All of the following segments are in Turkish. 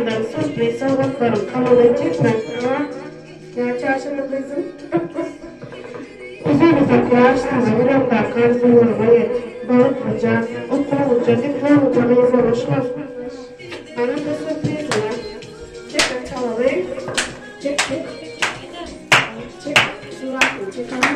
benden sürpriz sağlıklarım kabul edecek mi? Ya çarşıda kızım. Uzun uzak yaştığında yürekler karzularına yet. Bağıtlıca, okuluca, diplomuca mezarışlar. Anam da sürpriz var. Çek çalalım. Çek. Suratlı çek ama.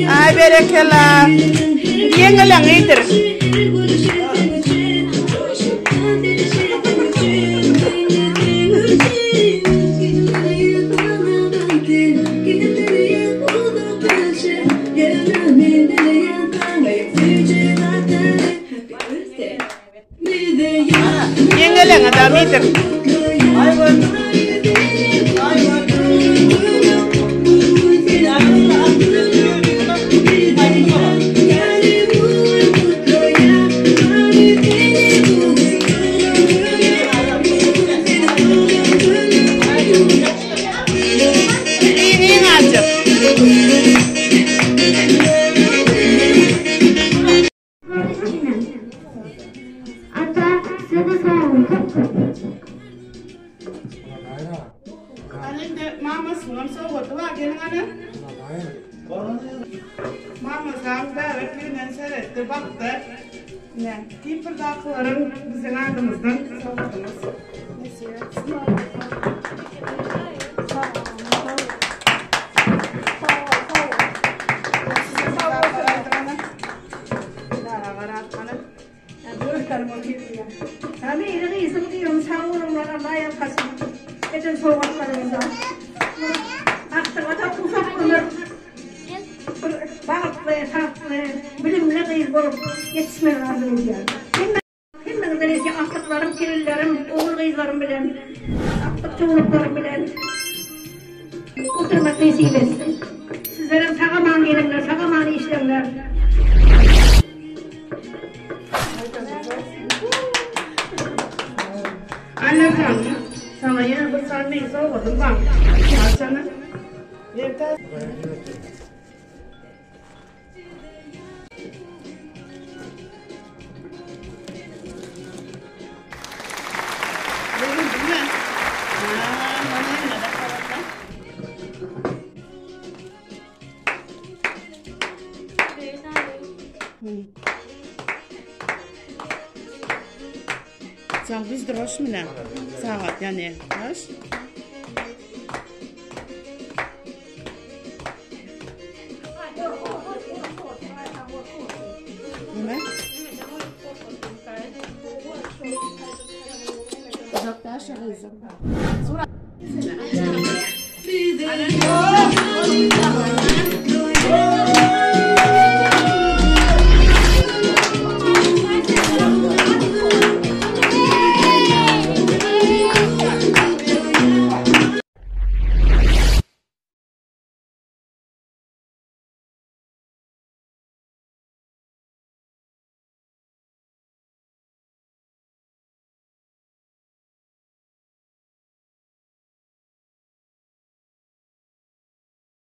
Ay berekela. Dia ngelang iter. Dia ngelang ada meter. Mama zamda öpünen seyretti baktı. Ne? Kim fırdaklaların bizim ardımızdan savurdunuz. Kami ini iseng yang sahur orang lain kasih itu soalnya aktor atau pusat bener banget bilimle kıyır yetişme lazım diyor. Hem de ki aktarlarım, kirillerim, oğul kızlarım bilen, aktar çoğunluklarım bilen oturmak nasip etsin. Sizlerin sağaman gelinler, sağaman işlemler. Anladım. Sana yine bir sarmayı soğudum bak. Açana. Yeter. Sen biz droş mu ne? Saat yani. Droş. Ne? Uzaklaşa kızım.